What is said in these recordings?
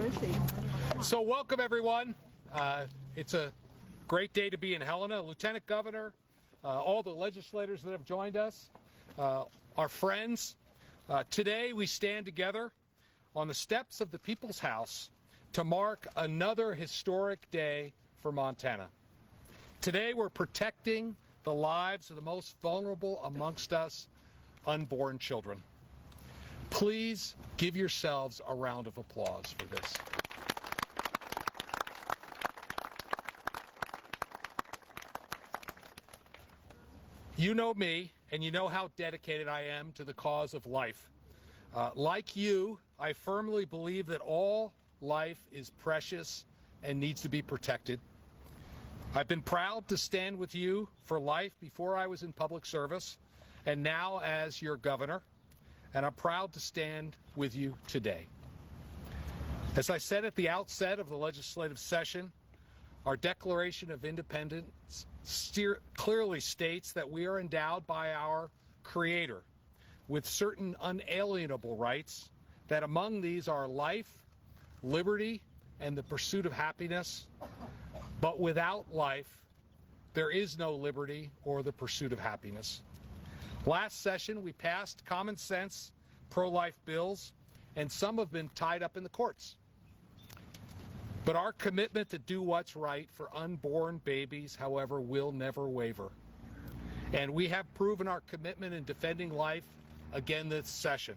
Where is he? So welcome, everyone. It's a great day to be in Helena. Lieutenant Governor, all the legislators that have joined us, our friends. Today we stand together on the steps of the People's House to mark another historic day for Montana. Today we're protecting the lives of the most vulnerable amongst us, unborn children. Please give yourselves a round of applause for this. You know me, and you know how dedicated I am to the cause of life. Like you, I firmly believe that all life is precious and needs to be protected. I've been proud to stand with you for life before I was in public service, and now as your governor, and I'm proud to stand with you today. As I said at the outset of the legislative session, our Declaration of Independence clearly states that we are endowed by our Creator with certain unalienable rights, that among these are life, liberty, and the pursuit of happiness. But without life, there is no liberty or the pursuit of happiness. Last session, we passed common sense pro-life bills, and some have been tied up in the courts. But our commitment to do what's right for unborn babies, however, will never waver. And we have proven our commitment in defending life again this session.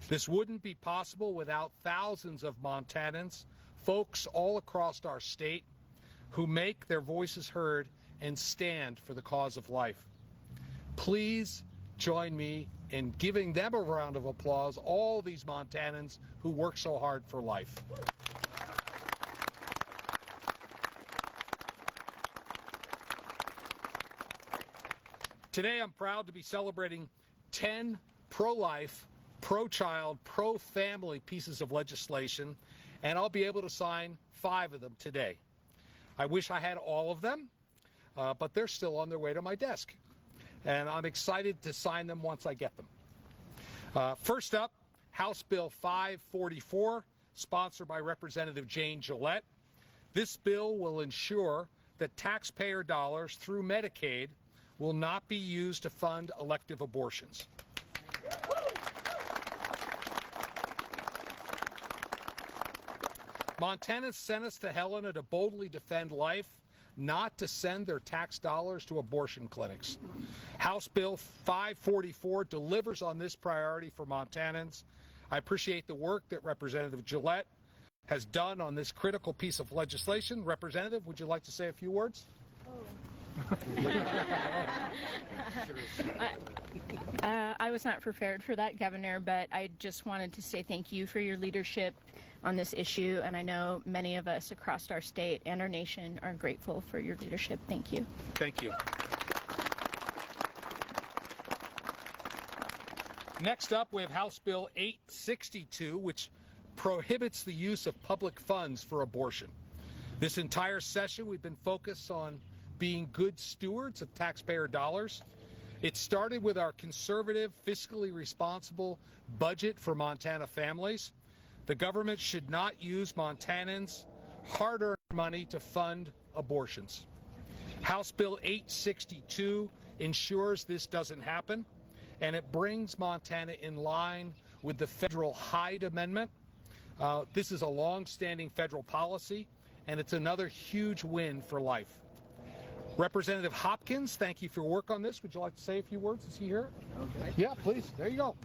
This wouldn't be possible without thousands of Montanans, folks all across our state, who make their voices heard and stand for the cause of life. Please join me in giving them a round of applause, all these Montanans who work so hard for life. Today I'm proud to be celebrating 10 pro-life, pro-child, pro-family pieces of legislation, and I'll be able to sign 5 of them today. I wish I had all of them, but they're still on their way to my desk. And I'm excited to sign them once I get them. First up, House Bill 544, sponsored by Representative Jane Gillette. This bill will ensure that taxpayer dollars through Medicaid will not be used to fund elective abortions. Montana sent us to Helena to boldly defend life, not to send their tax dollars to abortion clinics. House Bill 544 delivers on this priority for Montanans. I appreciate the work that Representative Gillette has done on this critical piece of legislation. Representative, would you like to say a few words? I was not prepared for that, Governor, but I just wanted to say thank you for your leadership on this issue, and I know many of us across our state and our nation are grateful for your leadership. Thank you. Thank you. Next up, we have House Bill 862, which prohibits the use of public funds for abortion. This entire session, we've been focused on being good stewards of taxpayer dollars. It started with our conservative, fiscally responsible budget for Montana families. The government should not use Montanans' hard-earned money to fund abortions. House Bill 862 ensures this doesn't happen, and it brings Montana in line with the federal Hyde Amendment. This is a long-standing federal policy, and it's another huge win for life. Representative Hopkins, thank you for your work on this. Would you like to say a few words? Is he here? Okay. Yeah, please. There you go.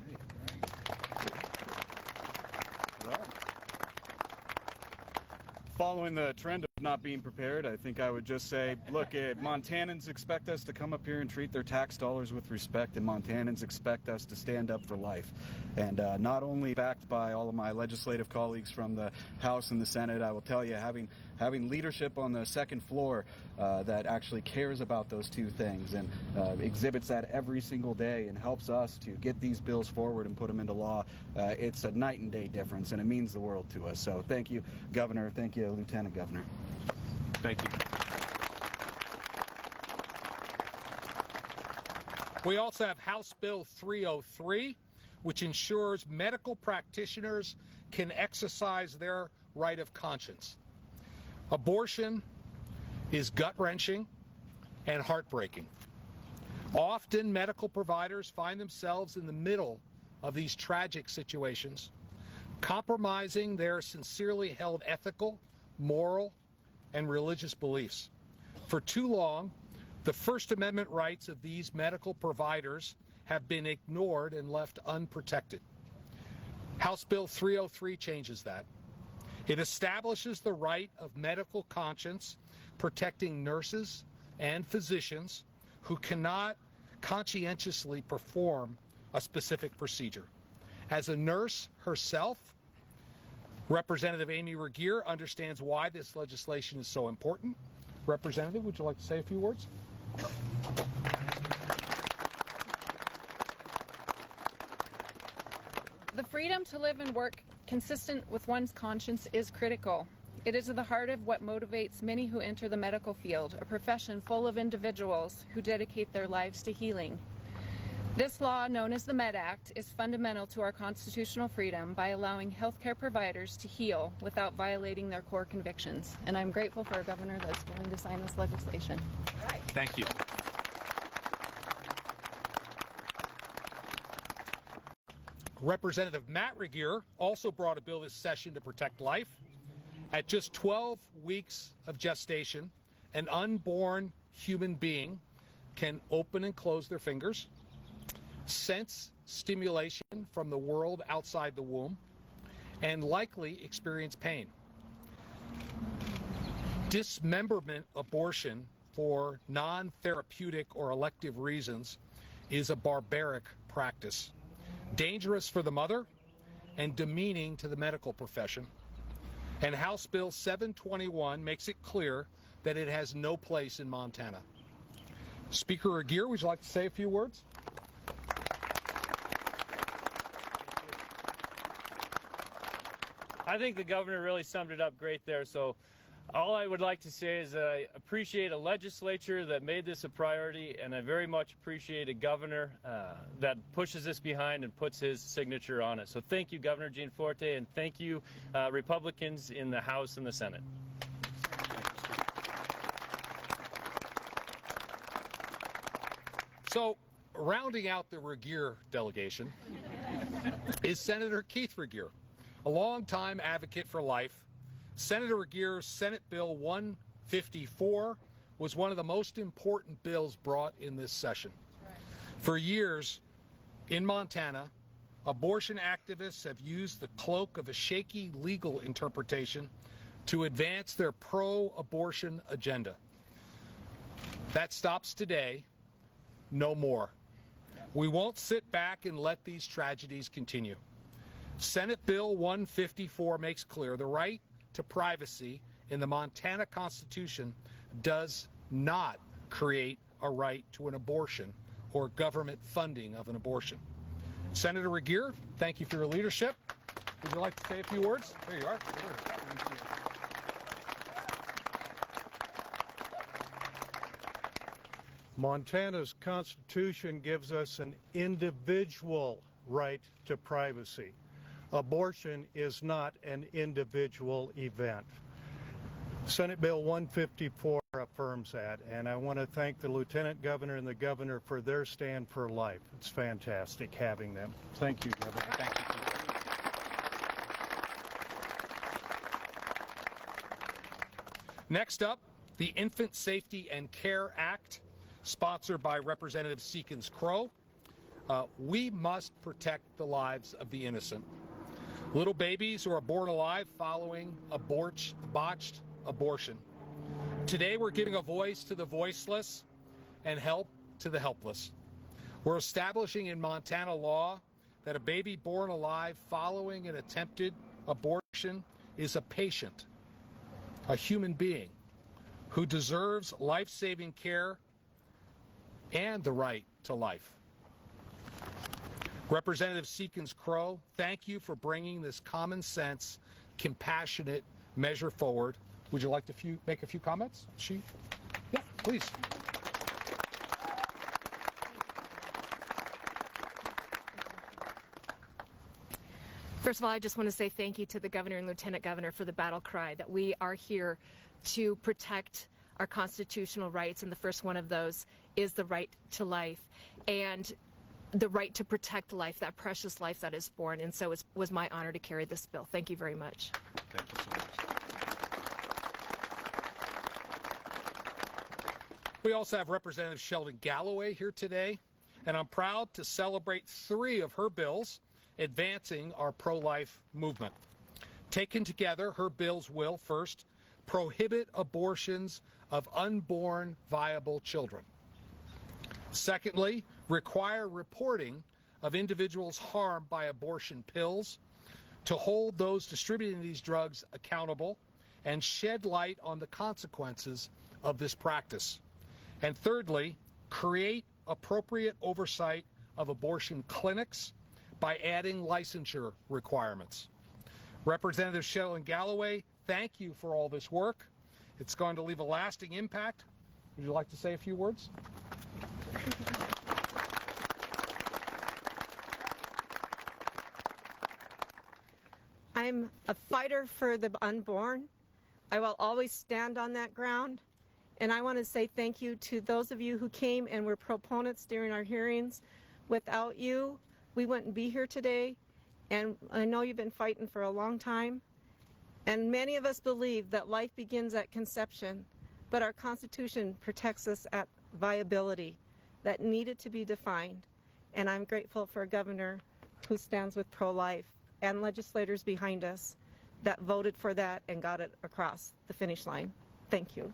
Following the trend of not being prepared, I think I would just say, look, Montanans expect us to come up here and treat their tax dollars with respect, and Montanans expect us to stand up for life. And not only backed by all of my legislative colleagues from the House and the Senate, I will tell you, having leadership on the second floor that actually cares about those two things and exhibits that every single day and helps us to get these bills forward and put them into law, it's a night and day difference, and it means the world to us. So thank you, Governor. Thank you, Lieutenant Governor. Thank you. We also have House Bill 303, which ensures medical practitioners can exercise their right of conscience. Abortion is gut-wrenching and heartbreaking. Often, medical providers find themselves in the middle of these tragic situations, compromising their sincerely held ethical, moral, and religious beliefs. For too long, the First Amendment rights of these medical providers have been ignored and left unprotected. House Bill 303 changes that. It establishes the right of medical conscience, protecting nurses and physicians who cannot conscientiously perform a specific procedure. As a nurse herself, Representative Amy Regier understands why this legislation is so important. Representative, would you like to say a few words? The freedom to live and work consistent with one's conscience is critical. It is at the heart of what motivates many who enter the medical field, a profession full of individuals who dedicate their lives to healing. This law, known as the Med Act, is fundamental to our constitutional freedom by allowing healthcare providers to heal without violating their core convictions. And I'm grateful for a governor that's willing to sign this legislation. Thank you. Representative Matt Regier also brought a bill this session to protect life. At just 12 weeks of gestation, an unborn human being can open and close their fingers, sense stimulation from the world outside the womb, and likely experience pain. Dismemberment abortion for non-therapeutic or elective reasons is a barbaric practice, dangerous for the mother and demeaning to the medical profession. And House Bill 721 makes it clear that it has no place in Montana. Speaker Regier, would you like to say a few words? I think the governor really summed it up great there. So all I would like to say is that I appreciate a legislature that made this a priority, and I very much appreciate a governor that pushes this behind and puts his signature on it. So thank you, Governor Gianforte, and thank you, Republicans in the House and the Senate. So, rounding out the Regier delegation is Senator Keith Regier, a longtime advocate for life. Senator Regier's Senate Bill 154 was one of the most important bills brought in this session. For years in Montana, abortion activists have used the cloak of a shaky legal interpretation to advance their pro-abortion agenda. That stops today, no more. We won't sit back and let these tragedies continue. Senate Bill 154 makes clear the right to privacy in the Montana Constitution does not create a right to an abortion or government funding of an abortion. Senator Regier, thank you for your leadership. Would you like to say a few words? There you are. Montana's Constitution gives us an individual right to privacy. Abortion is not an individual event. Senate Bill 154 affirms that, and I want to thank the Lieutenant Governor and the Governor for their stand for life. It's fantastic having them. Thank you, Governor. Thank you. Next up, the Infant Safety and Care Act, sponsored by Representative Seekins Crow. We must protect the lives of the innocent. Little babies who are born alive following a botched abortion. Today we're giving a voice to the voiceless and help to the helpless. We're establishing in Montana law that a baby born alive following an attempted abortion is a patient, a human being, who deserves life-saving care and the right to life. Representative Seekins Crow, thank you for bringing this common sense, compassionate measure forward. Would you like to make a few comments? Yeah, please. First of all, I just want to say thank you to the governor and lieutenant governor for the battle cry that we are here to protect our constitutional rights, and the first one of those is the right to life and the right to protect life, that precious life that is born. And so it was my honor to carry this bill. Thank you very much. Thank you so much. We also have Representative Sheldon Galloway here today, and I'm proud to celebrate 3 of her bills advancing our pro-life movement. Taken together, her bills will, first, prohibit abortions of unborn viable children. Secondly, require reporting of individuals harmed by abortion pills, to hold those distributing these drugs accountable, and shed light on the consequences of this practice. And thirdly, create appropriate oversight of abortion clinics by adding licensure requirements. Representative Sheldon Galloway, thank you for all this work. It's going to leave a lasting impact. Would you like to say a few words? I'm a fighter for the unborn. I will always stand on that ground. And I want to say thank you to those of you who came and were proponents during our hearings. Without you, we wouldn't be here today. And I know you've been fighting for a long time. And many of us believe that life begins at conception, but our Constitution protects us at viability. That needed to be defined. And I'm grateful for a governor who stands with pro-life and legislators behind us that voted for that and got it across the finish line. Thank you.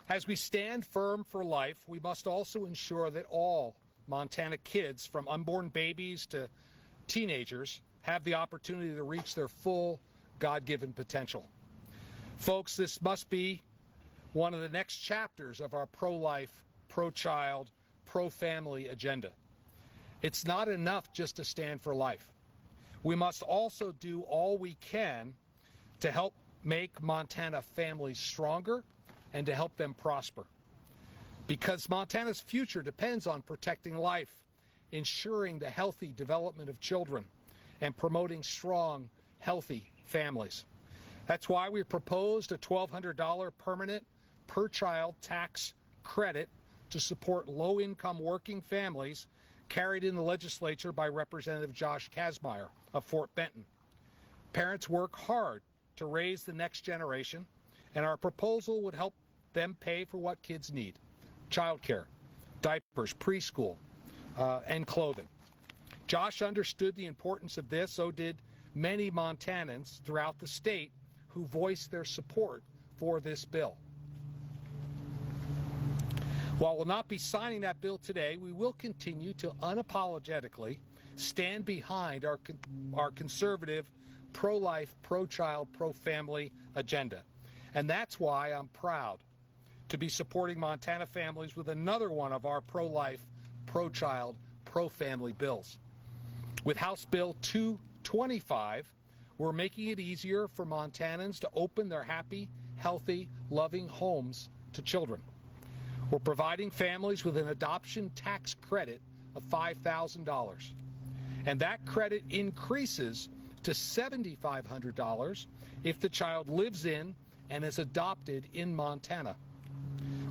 As we stand firm for life, we must also ensure that all Montana kids, from unborn babies to teenagers, have the opportunity to reach their full God-given potential. Folks, this must be one of the next chapters of our pro-life, pro-child, pro-family agenda. It's not enough just to stand for life. We must also do all we can to help make Montana families stronger and to help them prosper. Because Montana's future depends on protecting life, ensuring the healthy development of children, and promoting strong, healthy families. That's why we proposed a $1,200 permanent per-child tax credit to support low-income working families, carried in the legislature by Representative Josh Kazmaier of Fort Benton. Parents work hard to raise the next generation, and our proposal would help them pay for what kids need: childcare, diapers, preschool, and clothing. Josh understood the importance of this, so did many Montanans throughout the state who voiced their support for this bill. While we'll not be signing that bill today, we will continue to unapologetically stand behind our conservative, pro-life, pro-child, pro-family agenda. And that's why I'm proud to be supporting Montana families with another one of our pro-life, pro-child, pro-family bills. With House Bill 225, we're making it easier for Montanans to open their happy, healthy, loving homes to children. We're providing families with an adoption tax credit of $5,000. And that credit increases to $7,500 if the child lives in and is adopted in Montana.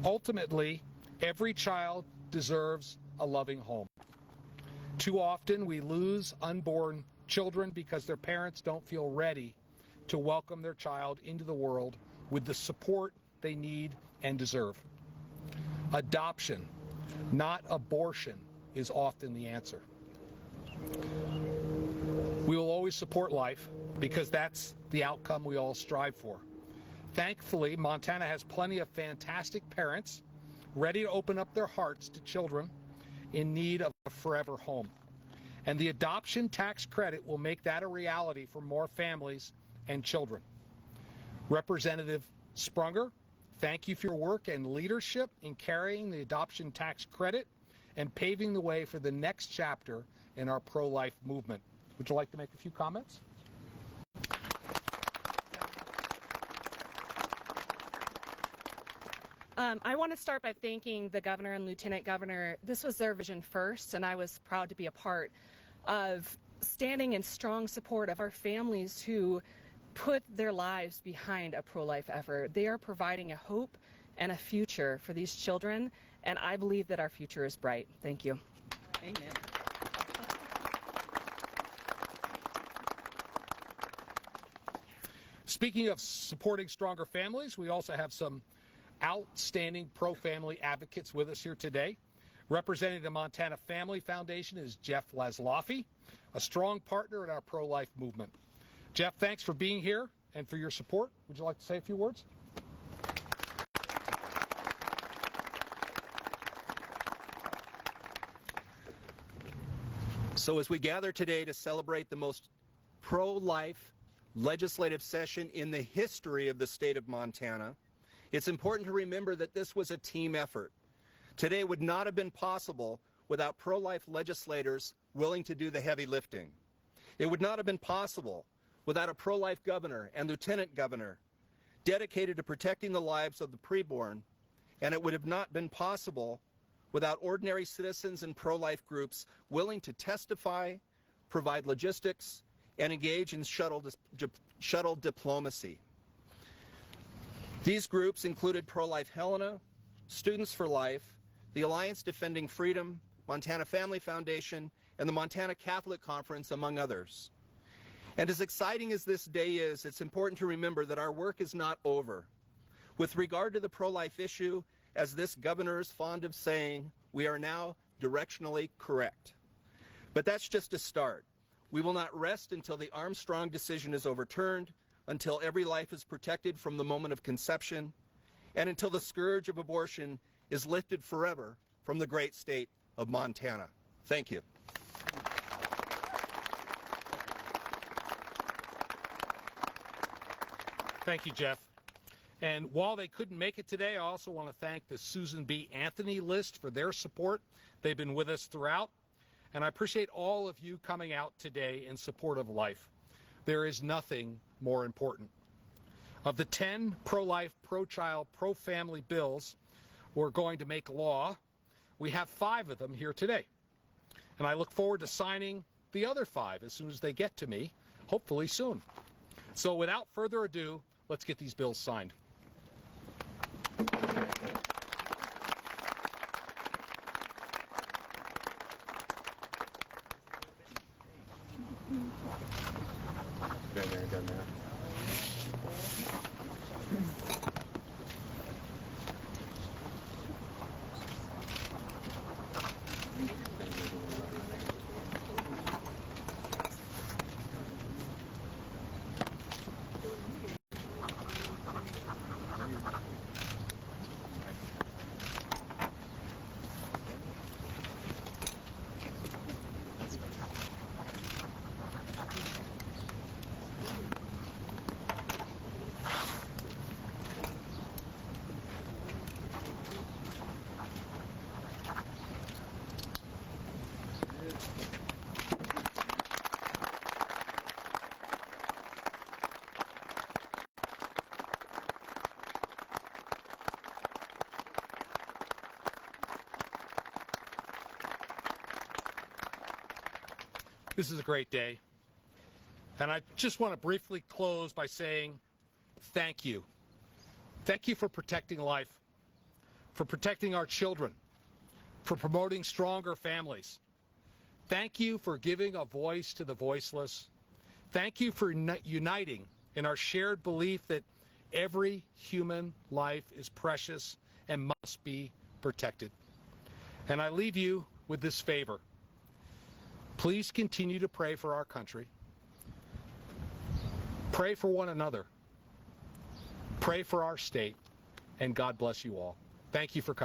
Ultimately, every child deserves a loving home. Too often we lose unborn children because their parents don't feel ready to welcome their child into the world with the support they need and deserve. Adoption, not abortion, is often the answer. We will always support life because that's the outcome we all strive for. Thankfully, Montana has plenty of fantastic parents ready to open up their hearts to children in need of a forever home. And the adoption tax credit will make that a reality for more families and children. Representative Sprunger, thank you for your work and leadership in carrying the adoption tax credit and paving the way for the next chapter in our pro-life movement. Would you like to make a few comments? I want to start by thanking the governor and lieutenant governor. This was their vision first, and I was proud to be a part of standing in strong support of our families who put their lives behind a pro-life effort. They are providing a hope and a future for these children, and I believe that our future is bright. Thank you. Amen. Speaking of supporting stronger families, we also have some outstanding pro-family advocates with us here today. Representing the Montana Family Foundation is Jeff Laszloffy, a strong partner in our pro-life movement. Jeff, thanks for being here and for your support. Would you like to say a few words? So as we gather today to celebrate the most pro-life legislative session in the history of the state of Montana, it's important to remember that this was a team effort. Today would not have been possible without pro-life legislators willing to do the heavy lifting. It would not have been possible without a pro-life governor and lieutenant governor dedicated to protecting the lives of the preborn, and it would have not been possible without ordinary citizens and pro-life groups willing to testify, provide logistics, and engage in shuttle diplomacy. These groups included Pro-Life Helena, Students for Life, the Alliance Defending Freedom, Montana Family Foundation, and the Montana Catholic Conference, among others. And as exciting as this day is, it's important to remember that our work is not over. With regard to the pro-life issue, as this governor is fond of saying, we are now directionally correct. But that's just a start. We will not rest until the Armstrong decision is overturned, until every life is protected from the moment of conception, and until the scourge of abortion is lifted forever from the great state of Montana. Thank you. Thank you, Jeff. And while they couldn't make it today, I also want to thank the Susan B. Anthony list for their support. They've been with us throughout. And I appreciate all of you coming out today in support of life. There is nothing more important. Of the 10 pro-life, pro-child, pro-family bills we're going to make law, we have 5 of them here today. And I look forward to signing the other 5 as soon as they get to me, hopefully soon. So without further ado, let's get these bills signed. This is a great day. And I just want to briefly close by saying thank you. Thank you for protecting life, for protecting our children, for promoting stronger families. Thank you for giving a voice to the voiceless. Thank you for uniting in our shared belief that every human life is precious and must be protected. And I leave you with this favor. Please continue to pray for our country. Pray for one another. Pray for our state. And God bless you all. Thank you for coming.